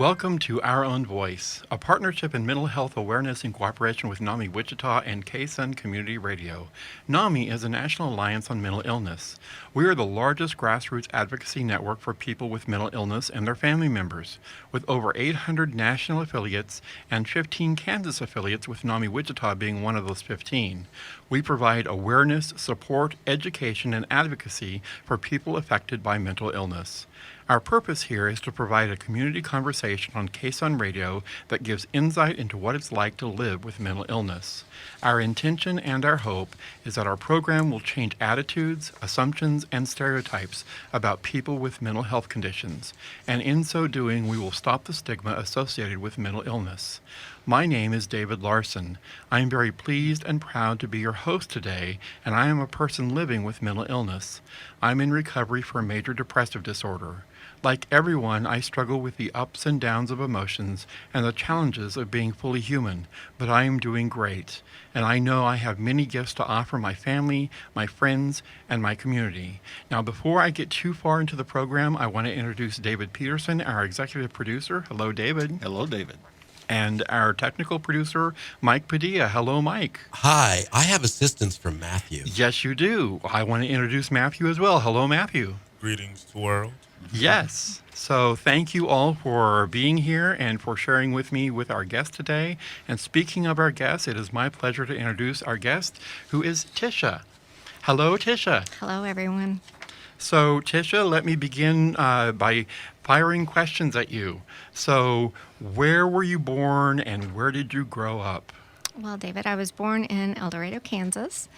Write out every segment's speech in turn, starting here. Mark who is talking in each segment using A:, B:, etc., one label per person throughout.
A: Welcome to Our Own Voice, a partnership in mental health awareness in cooperation with NAMI Wichita and KSUN Community Radio. NAMI is a national alliance on mental illness. We are the largest grassroots advocacy network for people with mental illness and their family members, with over 800 national affiliates and 15 Kansas affiliates, with NAMI Wichita being one of those 15. We provide awareness, support, education, and advocacy for people affected by mental illness. Our purpose here is to provide a community conversation on KSUN Radio that gives insight into what it's like to live with mental illness. Our intention and our hope is that our program will change attitudes, assumptions, and stereotypes about people with mental health conditions, and in so doing, we will stop the stigma associated with mental illness. My name is David Larson. I am very pleased and proud to be your host today, and I am a person living with mental illness. I'm in recovery for a major depressive disorder. Like everyone, I struggle with the ups and downs of emotions and the challenges of being fully human, but I am doing great, and I know I have many gifts to offer my family, my friends, and my community. Now, before I get too far into the program, I want to introduce David Peterson, our executive producer. Hello, David.
B: Hello, David.
A: And our technical producer, Mike Padilla. Hello, Mike.
C: Hi, I have assistance from Matthew.
A: Yes, you do. I want to introduce Matthew as well. Hello, Matthew.
D: Greetings to the world.
A: Yes. So thank you all for being here and for sharing with me with our guest today. And speaking of our guest, it is my pleasure to introduce our guest, who is Tisha. Hello, Tisha.
E: Hello, everyone.
A: So, Tisha, let me begin by firing questions at you. So, where were you born and where did you grow up?
E: Well, David, I was born in El Dorado, Kansas,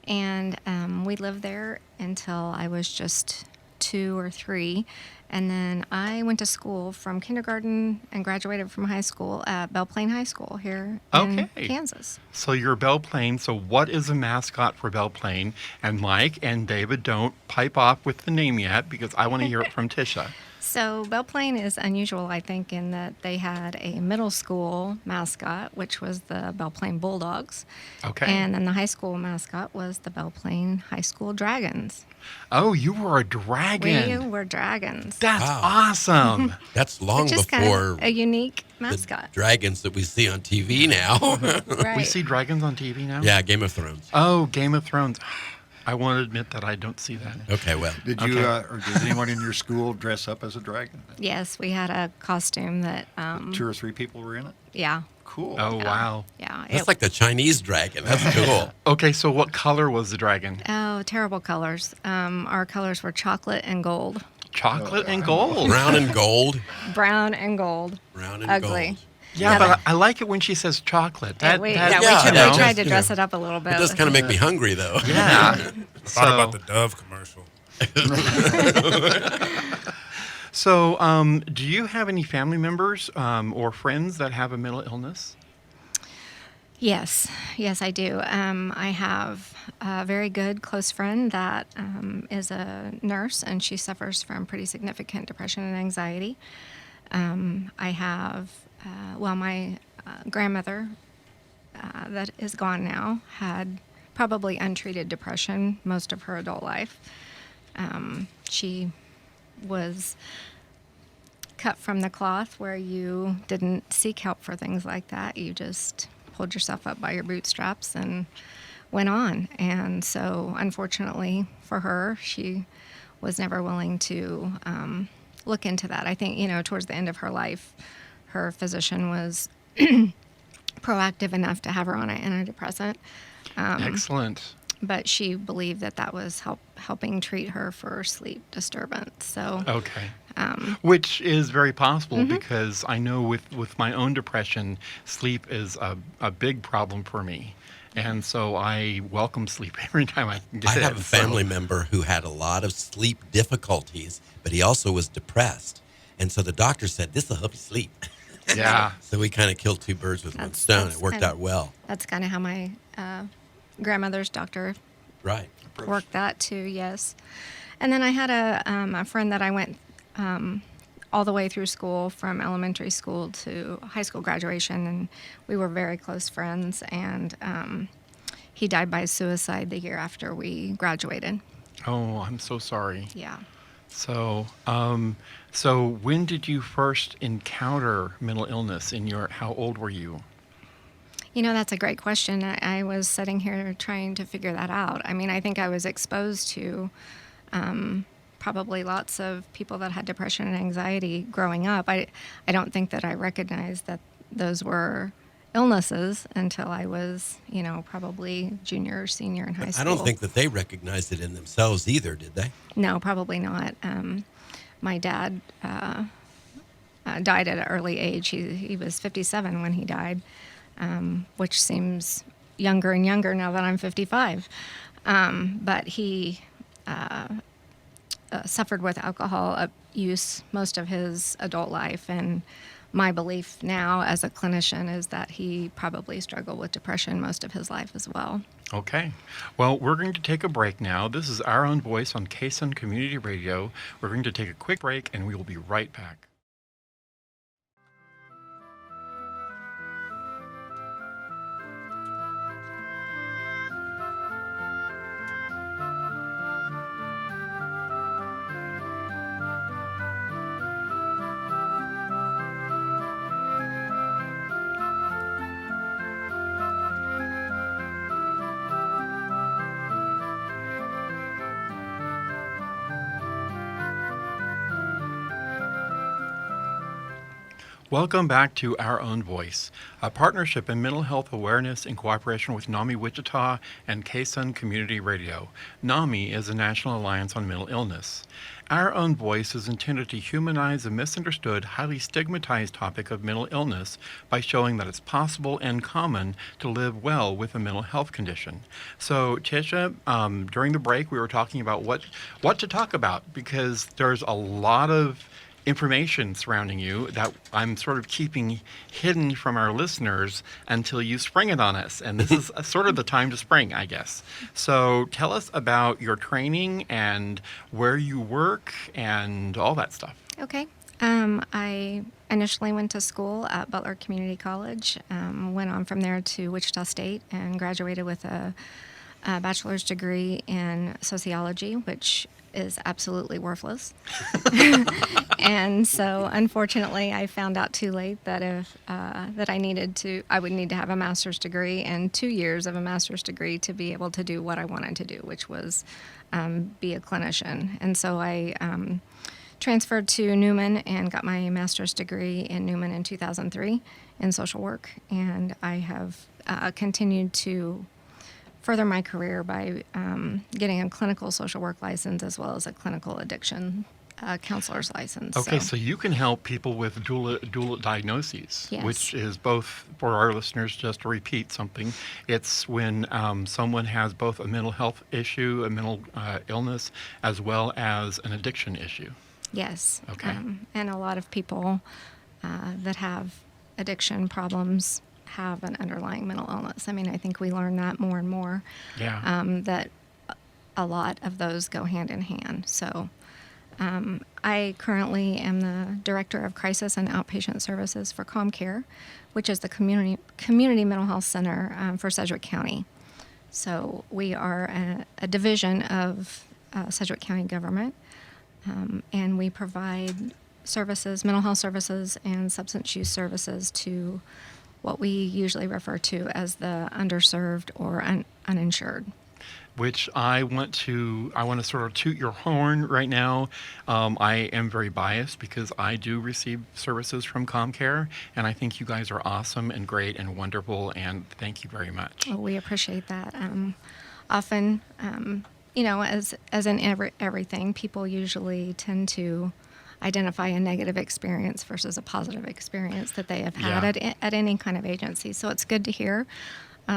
E: and we lived there until I was just 2 or 3. And then I went to school from kindergarten and graduated from high school at Belle Plaine High School here in Kansas.
A: So you're Belle Plaine. So what is the mascot for Belle Plaine? And Mike and David, don't pipe off with the name yet because I want to hear it from Tisha.
E: So Belle Plaine is unusual, I think, in that they had a middle school mascot, which was the Belle Plaine Bulldogs.
A: Okay.
E: And then the high school mascot was the Belle Plaine High School Dragons.
A: Oh, you were a dragon.
E: We were dragons.
A: That's awesome.
C: That's long
E: Which is
C: before
E: kind of a unique
C: the
E: mascot.
C: dragons that we see on TV now.
E: Right.
A: We see dragons on TV now?
C: Yeah, Game of Thrones.
A: Oh, Game of Thrones. I want to admit that I don't see that.
C: Okay, well.
B: Did you or did anyone in your school dress up as a dragon?
E: Yes, we had a costume that,
B: 2 or 3 people were in it?
E: yeah.
B: Cool.
A: Oh, wow.
E: Yeah.
C: That's like the Chinese dragon. That's cool.
A: Okay, so what color was the dragon?
E: Oh, terrible colors. Our colors were chocolate and gold.
A: Chocolate and gold.
C: Brown and gold.
E: Brown and gold.
C: Brown and
E: Ugly.
C: gold.
A: Yeah, but I like it when she says chocolate.
E: We
C: yeah,
E: tried
C: just,
E: to dress it up a little bit.
C: It does kind of make me hungry, though.
A: Yeah.
D: I thought about the Dove commercial.
A: So, do you have any family members or friends that have a mental illness?
E: Yes, I do. I have a very good close friend that is a nurse, and she suffers from pretty significant depression and anxiety. I have, my grandmother that is gone now had probably untreated depression most of her adult life. She was cut from the cloth where you didn't seek help for things like that. You just pulled yourself up by your bootstraps and went on. And so, unfortunately for her, she was never willing to look into that. I think, towards the end of her life, her physician was proactive enough to have her on an antidepressant.
A: Excellent.
E: But she believed that was helping treat her for sleep disturbance. So,
A: okay. Which is very possible because I know with my own depression, sleep is a big problem for me. And so I welcome sleep every time I get it.
C: I have a family member who had a lot of sleep difficulties, but he also was depressed. And so the doctor said, this will help you sleep.
A: Yeah.
C: So we kind of killed 2 birds with one stone. It worked out well.
E: That's kind of how my grandmother's doctor
C: Right.
E: worked that too, yes. And then I had a friend that I went all the way through school, from elementary school to high school graduation, and we were very close friends, and he died by suicide the year after we graduated.
A: Oh, I'm so sorry.
E: Yeah.
A: So, so when did you first encounter mental illness? How old were you?
E: You know, that's a great question. I was sitting here trying to figure that out. I mean, I think I was exposed to probably lots of people that had depression and anxiety growing up. I don't think that I recognized that those were illnesses until I was, probably junior or senior in high
C: But
E: school.
C: I don't think that they recognized it in themselves either, did they?
E: No, probably not. My dad died at an early age. He was 57 when he died, which seems younger and younger now that I'm 55. But he suffered with alcohol use most of his adult life, and my belief now as a clinician is that he probably struggled with depression most of his life as well.
A: Okay. Well, we're going to take a break now. This is Our Own Voice on KSUN Community Radio. We're going to take a quick break, and we will be right back. Welcome back to Our Own Voice, a partnership in mental health awareness in cooperation with NAMI Wichita and KSUN Community Radio. NAMI is a National Alliance on Mental Illness. Our Own Voice is intended to humanize the misunderstood, highly stigmatized topic of mental illness by showing that it's possible and common to live well with a mental health condition. So, Tisha, during the break, we were talking about what to talk about, because there's a lot of information surrounding you that I'm sort of keeping hidden from our listeners until you spring it on us. And this is sort of the time to spring, I guess. So tell us about your training and where you work and all that stuff.
E: Okay. I initially went to school at Butler Community College, went on from there to Wichita State and graduated with a bachelor's degree in sociology, which is absolutely worthless. And so, unfortunately, I found out too late that I would need to have a master's degree and 2 years of a master's degree to be able to do what I wanted to do, which was be a clinician. And so I transferred to Newman and got my master's degree in Newman in 2003 in social work. And I have continued to further my career by getting a clinical social work license as well as a clinical addiction counselor's license.
A: Okay, so you can help people with dual diagnoses,
E: Yes.
A: which is both, for our listeners, just to repeat something, it's when someone has both a mental health issue, a mental illness, as well as an addiction issue.
E: Yes.
A: Okay.
E: And a lot of people that have addiction problems have an underlying mental illness. I mean, I think we learn that more and more.
A: Yeah.
E: That a lot of those go hand in hand. So I currently am the Director of Crisis and Outpatient Services for Comcare, which is the community mental health center for Sedgwick County. So we are a division of Sedgwick County government, and we provide services, mental health services and substance use services to what we usually refer to as the underserved or uninsured.
A: Which I want to sort of toot your horn right now. I am very biased because I do receive services from Comcare, and I think you guys are awesome and great and wonderful, and thank you very much.
E: Well, we appreciate that. Often, as in everything, people usually tend to identify a negative experience versus a positive experience that they have had at any kind of agency. So it's good to hear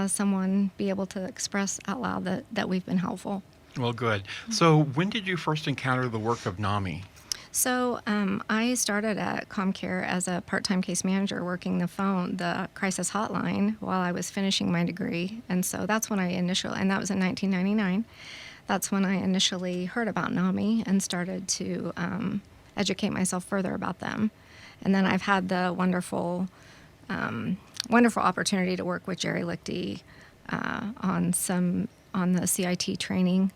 E: someone be able to express out loud that we've been helpful.
A: Well, good. So when did you first encounter the work of NAMI?
E: So I started at Comcare as a part-time case manager working the crisis hotline while I was finishing my degree. And so that's when and that was in 1999, that's when I initially heard about NAMI and started to educate myself further about them. And then I've had the wonderful opportunity to work with Jerry Lichty on the CIT training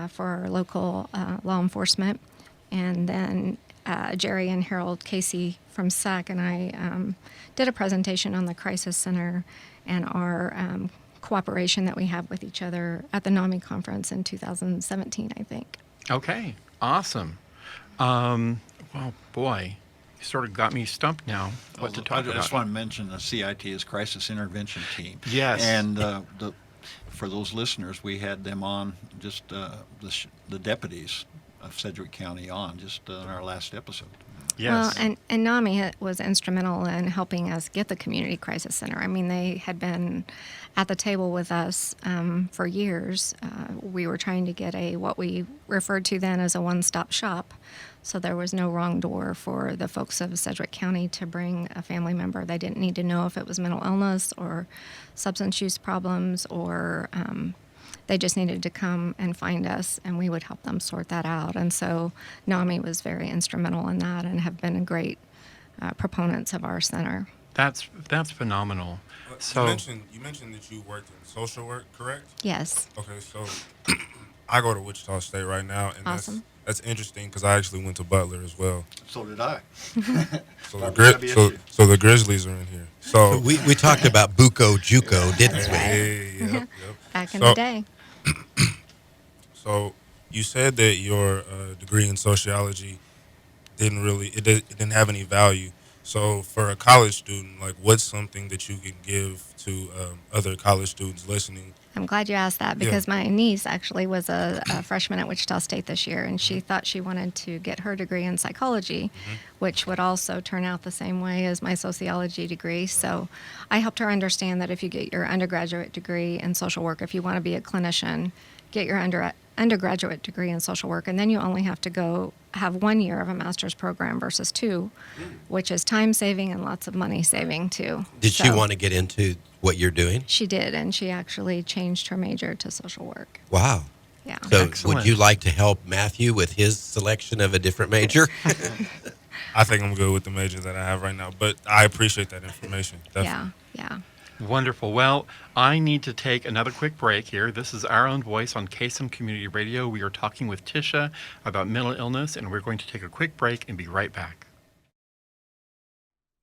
E: for our local law enforcement. and then Jerry and Harold Casey from SAC and I did a presentation on the Crisis Center and our cooperation that we have with each other at the NAMI conference in 2017, I think.
A: Okay, awesome. Well, boy, you sort of got me stumped now. What to talk
B: I
A: about?
B: just want to mention the CIT is Crisis Intervention Team.
A: Yes.
B: And for those listeners, we had them on, just the deputies of Sedgwick County on just in our last episode.
A: Yes.
E: Well, and NAMI was instrumental in helping us get the Community Crisis Center. I mean, they had been at the table with us for years. We were trying to get what we referred to then as a one-stop shop. So there was no wrong door for the folks of Sedgwick County to bring a family member. They didn't need to know if it was mental illness or substance use problems, or they just needed to come and find us, and we would help them sort that out. And so NAMI was very instrumental in that and have been great proponents of our center.
A: That's phenomenal. So
D: You mentioned that you worked in social work, correct?
E: Yes.
D: Okay, so I go to Wichita State right now, and
E: Awesome.
D: that's interesting because I actually went to Butler as well.
B: So did I.
D: So
B: That'd be an issue.
D: so the Grizzlies are in here. So
C: We talked about Buco Juco, didn't we?
D: yep.
E: Back in
D: So-
E: the day.
D: So you said that your degree in sociology didn't have any value. So for a college student, like, what's something that you can give to other college students listening?
E: I'm glad you asked that because my niece actually was a freshman at Wichita State this year, and she thought she wanted to get her degree in psychology, which would also turn out the same way as my sociology degree. So I helped her understand that if you get your undergraduate degree in social work, if you want to be a clinician, get your undergraduate degree in social work, and then you only have to go have 1 year of a master's program versus 2, which is time saving and lots of money saving too.
C: Did she
E: So
C: want to get into what you're doing?
E: She did, and she actually changed her major to social work.
C: Wow.
E: Yeah.
C: So
A: Excellent.
C: would you like to help Matthew with his selection of a different major?
D: I think I'm good with the major that I have right now, but I appreciate that information. Definitely.
E: Yeah.
A: wonderful. Well, I need to take another quick break here. This is Our Own Voice on KSM Community Radio. We are talking with Tisha about mental illness, and we're going to take a quick break and be right back.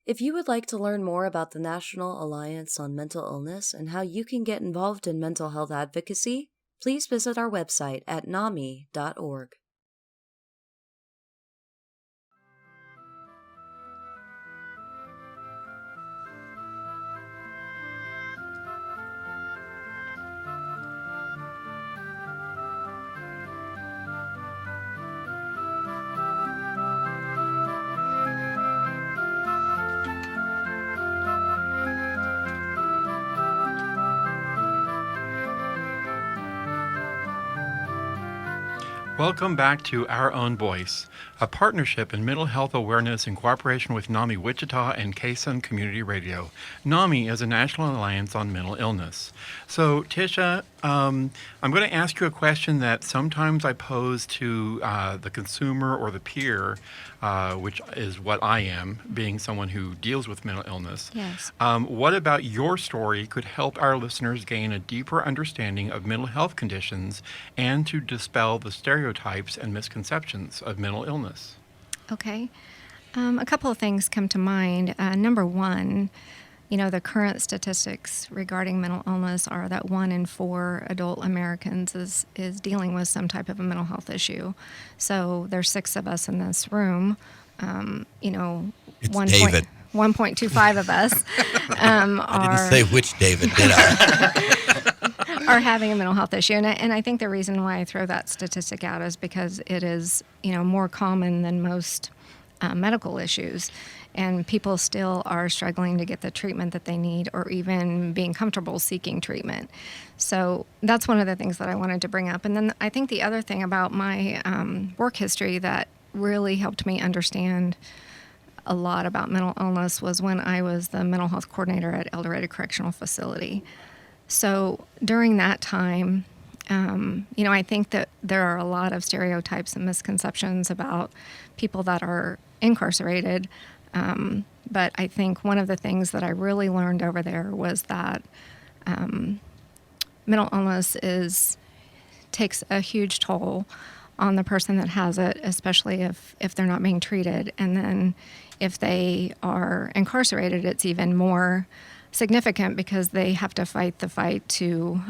F: If you would like to learn more about the National Alliance on Mental Illness and how you can get involved in mental health advocacy, please visit our website at nami.org.
A: Welcome back to Our Own Voice, a partnership in mental health awareness in cooperation with NAMI Wichita and KSUN Community Radio. NAMI is a national alliance on mental illness. So, Tisha, I'm going to ask you a question that sometimes I pose to the consumer or the peer, which is what I am, being someone who deals with mental illness.
E: Yes.
A: What about your story could help our listeners gain a deeper understanding of mental health conditions and to dispel the stereotypes and misconceptions of mental illness?
E: Okay. A couple of things come to mind. Number one, the current statistics regarding mental illness are that 1 in 4 adult Americans is dealing with some type of a mental health issue. So there's 6 of us in this room.
C: It's
E: 1.25 of us
C: I didn't say which David, did I?
E: are having a mental health issue. And I think the reason why I throw that statistic out is because it is, more common than most medical issues. And people still are struggling to get the treatment that they need or even being comfortable seeking treatment. So that's one of the things that I wanted to bring up. And then I think the other thing about my work history that really helped me understand a lot about mental illness was when I was the mental health coordinator at El Dorado Correctional Facility. So during that time, I think that there are a lot of stereotypes and misconceptions about people that are incarcerated. But I think one of the things that I really learned over there was that mental illness takes a huge toll on the person that has it, especially if they're not being treated. And then if they are incarcerated, it's even more significant because they have to fight the fight to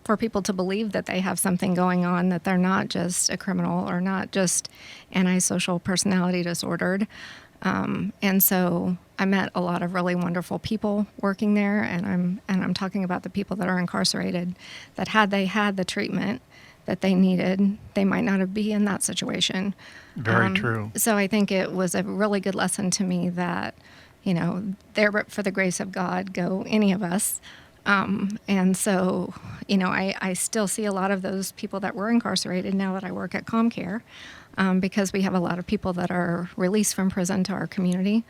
E: for people to believe that they have something going on, that they're not just a criminal or not just antisocial personality disordered. And so I met a lot of really wonderful people working there, and I'm talking about the people that are incarcerated, that had they had the treatment that they needed, they might not have been in that situation.
A: Very true.
E: So I think it was a really good lesson to me that, there but for the grace of God go any of us. And so, I still see a lot of those people that were incarcerated now that I work at Comcare, because we have a lot of people that are released from prison to our community.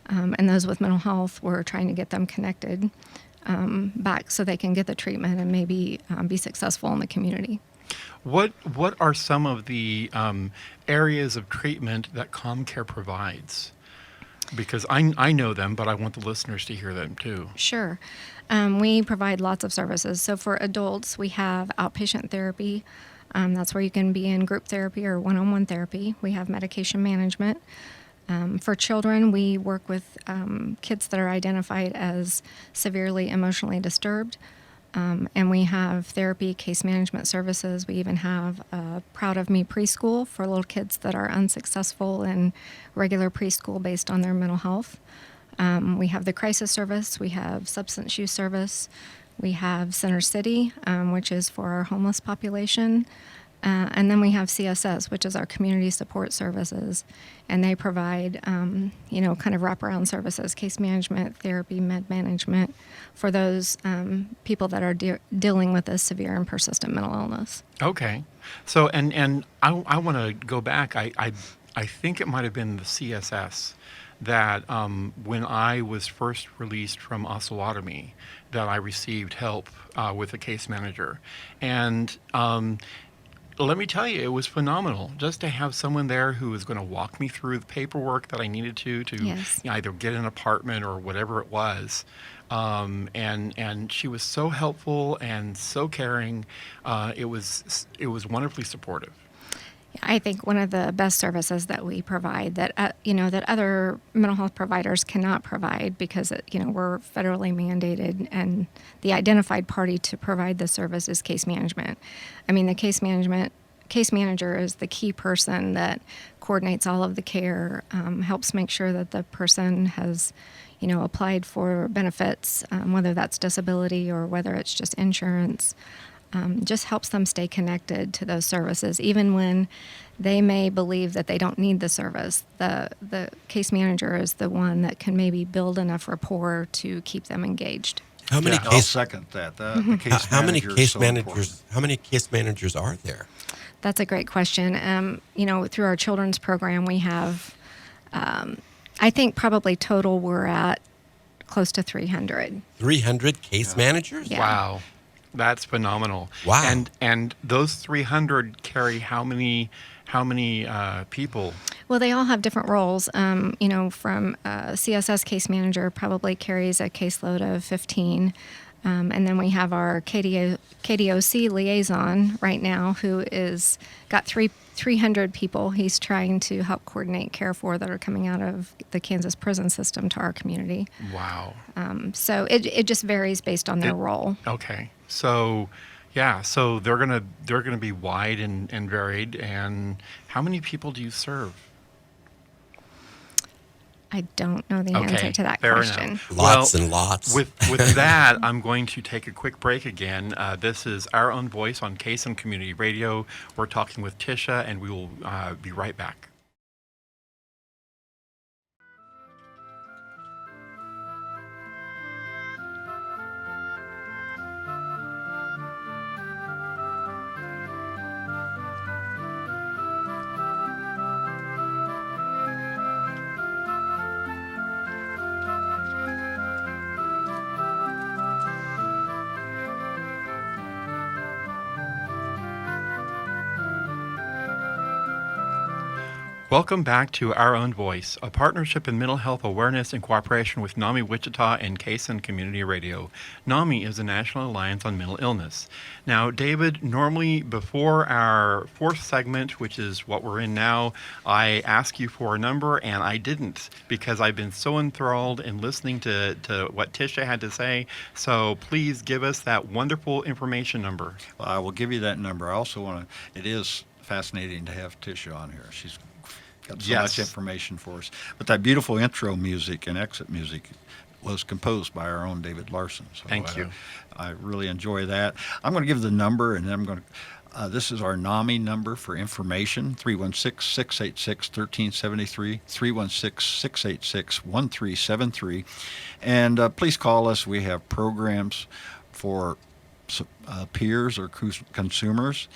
E: And those with mental health, we're trying to get them connected back so they can get the treatment and maybe be successful in the community.
A: What are some of the areas of treatment that Comcare provides? Because I know them, but I want the listeners to hear them too.
E: Sure. We provide lots of services. So for adults, we have outpatient therapy. That's where you can be in group therapy or one-on-one therapy. We have medication management. For children, we work with kids that are identified as severely emotionally disturbed. And we have therapy, case management services. We even have Proud of Me preschool for little kids that are unsuccessful in regular preschool based on their mental health. We have the crisis service. We have substance use service. We have Center City, which is for our homeless population. And then we have CSS, which is our community support services. And they provide, kind of wraparound services, case management, therapy, med management for those people that are dealing with a severe and persistent mental illness.
A: Okay. So, and I want to go back. I think it might have been the CSS that when I was first released from oscillotomy, that I received help with a case manager. And let me tell you, it was phenomenal just to have someone there who was going to walk me through the paperwork that I needed to
E: Yes.
A: either get an apartment or whatever it was. And she was so helpful and so caring. It was wonderfully supportive.
E: I think one of the best services that we provide that that other mental health providers cannot provide because we're federally mandated, and the identified party to provide the service is case management. I mean, the case manager is the key person that coordinates all of the care, helps make sure that the person has applied for benefits, whether that's disability or whether it's just insurance. Just helps them stay connected to those services, even when they may believe that they don't need the service. The case manager is the one that can maybe build enough rapport to keep them engaged.
C: How many
B: I'll
C: case
B: second that. The case
C: how many
B: manager is
C: case
B: so
C: managers
B: important.
C: how many case managers are there?
E: That's a great question. Through our children's program, we have, I think probably total we're at close to 300.
C: 300 case managers?
E: Yeah.
A: Wow. That's phenomenal.
C: Wow.
A: And those 300 carry how many people?
E: Well, they all have different roles. From CSS case manager probably carries a caseload of 15. And then we have our KDOC liaison right now who is got 300 people he's trying to help coordinate care for that are coming out of the Kansas prison system to our community.
A: Wow.
E: So it just varies based on their role.
A: Okay. So, yeah. So they're gonna be wide and varied. And how many people do you serve?
E: I don't know the answer to that
A: fair
E: question.
A: enough.
C: Lots
A: Well,
C: and lots.
A: With that, I'm going to take a quick break again. This is Our Own Voice on Case and Community Radio. We're talking with Tisha, and we will be right back. Welcome back to Our Own Voice, a partnership in mental health awareness in cooperation with NAMI Wichita and Kaysen Community Radio. NAMI is the National Alliance on Mental Illness. Now, David, normally before our fourth segment, which is what we're in now, I ask you for a number, and I didn't because I've been so enthralled in listening to what Tisha had to say. So please give us that wonderful information number.
B: Well, I will give you that number. I also want to, it is fascinating to have Tisha on here. She's got so much information for us. But that beautiful intro music and exit music was composed by our own David Larson. So
A: Thank you.
B: I really enjoy that. I'm going to give the number, and then I'm going to, this is our NAMI number for information, 316-686-1373, 316-686-1373. And please call us. We have programs for peers or consumers,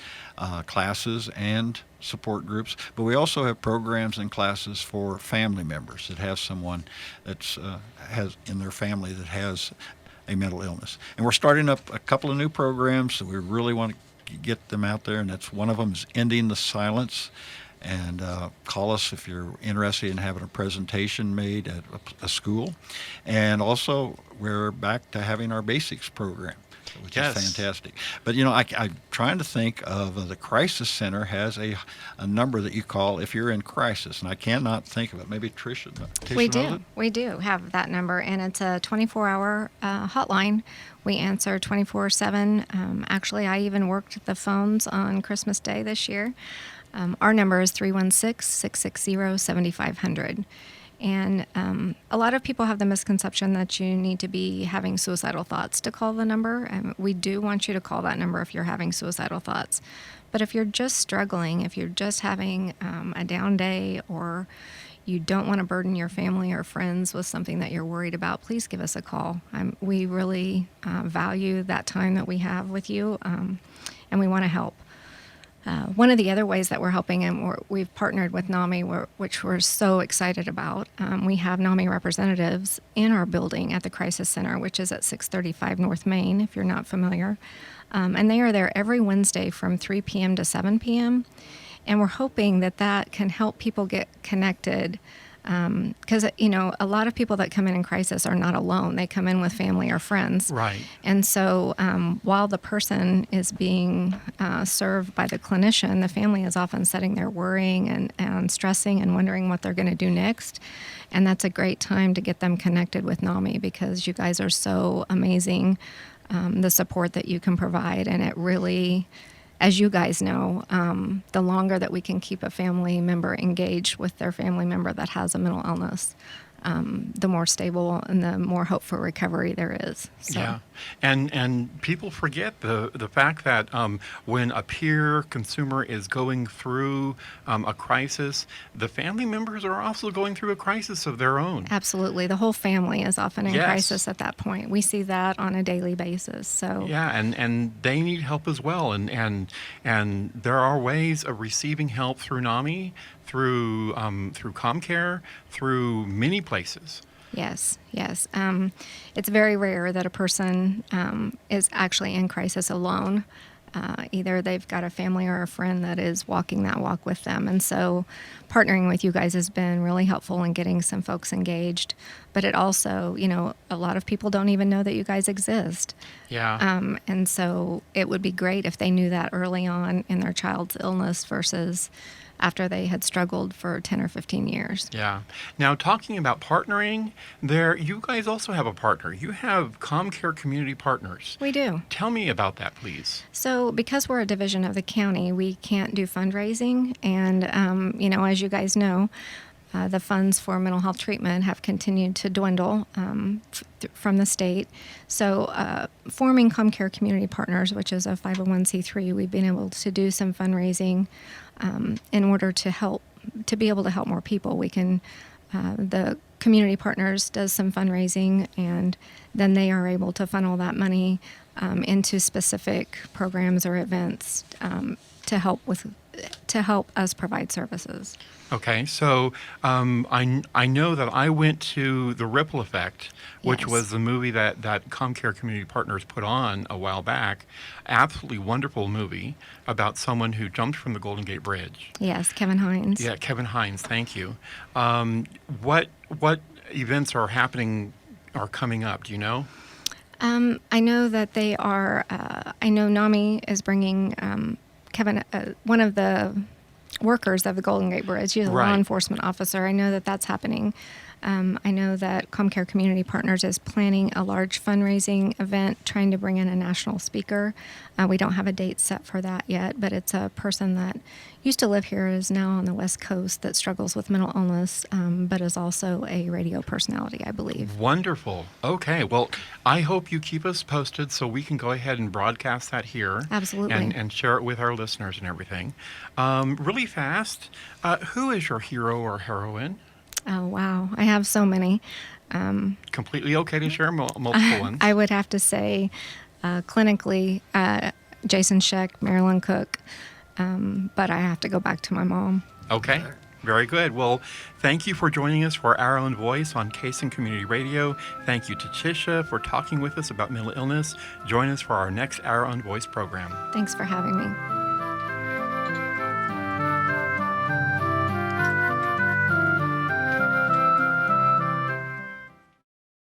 B: classes, and support groups, but we also have programs and classes for family members that have someone that's has in their family that has a mental illness. And we're starting up a couple of new programs, so we really want to get them out there, and that's one of them is Ending the Silence. And call us if you're interested in having a presentation made at a school. And also, we're back to having our basics program, which is fantastic. But, you know, I'm trying to think of the Crisis Center has a number that you call if you're in crisis, and I cannot think of it. Maybe Tisha
E: We
B: knows it?
E: do. We do have that number, and it's a 24-hour hotline. We answer 24/7. Actually, I even worked the phones on Christmas Day this year. Our number is 316-660-7500. And a lot of people have the misconception that you need to be having suicidal thoughts to call the number. We do want you to call that number if you're having suicidal thoughts. But if you're just struggling, if you're just having a down day, or you don't want to burden your family or friends with something that you're worried about, please give us a call. We really value that time that we have with you, and we want to help. One of the other ways that we're helping, and we've partnered with NAMI, which we're so excited about, we have NAMI representatives in our building at the Crisis Center, which is at 635 North Main, if you're not familiar. And they are there every Wednesday from 3 p.m. to 7 p.m. And we're hoping that that can help people get connected. Because, you know, a lot of people that come in crisis are not alone. They come in with family or friends.
A: Right.
E: And so while the person is being served by the clinician, the family is often sitting there worrying and stressing and wondering what they're going to do next. And that's a great time to get them connected with NAMI, because you guys are so amazing, the support that you can provide. And it really, as you guys know, the longer that we can keep a family member engaged with their family member that has a mental illness, the more stable and the more hope for recovery there is. So.
A: Yeah, and people forget the fact that when a peer consumer is going through a crisis, the family members are also going through a crisis of their own.
E: Absolutely, the whole family is often in crisis at that point. We see that on a daily basis. So
A: yeah, and they need help as well, and there are ways of receiving help through NAMI, through Comcare, through many places.
E: Yes. It's very rare that a person is actually in crisis alone. Either they've got a family or a friend that is walking that walk with them. And so partnering with you guys has been really helpful in getting some folks engaged. But it also, you know, a lot of people don't even know that you guys exist.
A: Yeah.
E: And so it would be great if they knew that early on in their child's illness versus after they had struggled for 10 or 15 years.
A: Yeah. Now, talking about partnering, you guys also have a partner. You have Comcare Community Partners.
E: We do.
A: Tell me about that, please.
E: So because we're a division of the county, we can't do fundraising. And, you know, as you guys know, the funds for mental health treatment have continued to dwindle from the state. So forming Comcare Community Partners, which is a 501c3, we've been able to do some fundraising in order to be able to help more people. We can, the Community Partners does some fundraising, and then they are able to funnel that money into specific programs or events to help us provide services.
A: Okay, so I know that I went to The Ripple Effect, which
E: Yes.
A: was the movie that Comcare Community Partners put on a while back. Absolutely wonderful movie about someone who jumped from the Golden Gate Bridge.
E: Yes, Kevin Hines.
A: Yeah, Kevin Hines, thank you. What events are coming up? Do you know?
E: I know that they are. I know NAMI is bringing Kevin, one of the workers of the Golden Gate Bridge. He's a
A: Right.
E: law enforcement officer. I know that that's happening. I know that Comcare Community Partners is planning a large fundraising event, trying to bring in a national speaker. We don't have a date set for that yet, but it's a person that used to live here, is now on the West Coast, that struggles with mental illness, but is also a radio personality, I believe.
A: Wonderful. Okay, well, I hope you keep us posted so we can go ahead and broadcast that here.
E: Absolutely.
A: And share it with our listeners and everything. Really fast, who is your hero or heroine?
E: Oh, wow. I have so many.
A: Completely okay to share multiple ones.
E: I would have to say, clinically, Jason Scheck, Marilyn Cook, but I have to go back to my mom.
A: Okay, very good. Well, thank you for joining us for Our Own Voice on Cason Community Radio. Thank you to Tisha for talking with us about mental illness. Join us for our next Our Own Voice program.
E: Thanks for having me.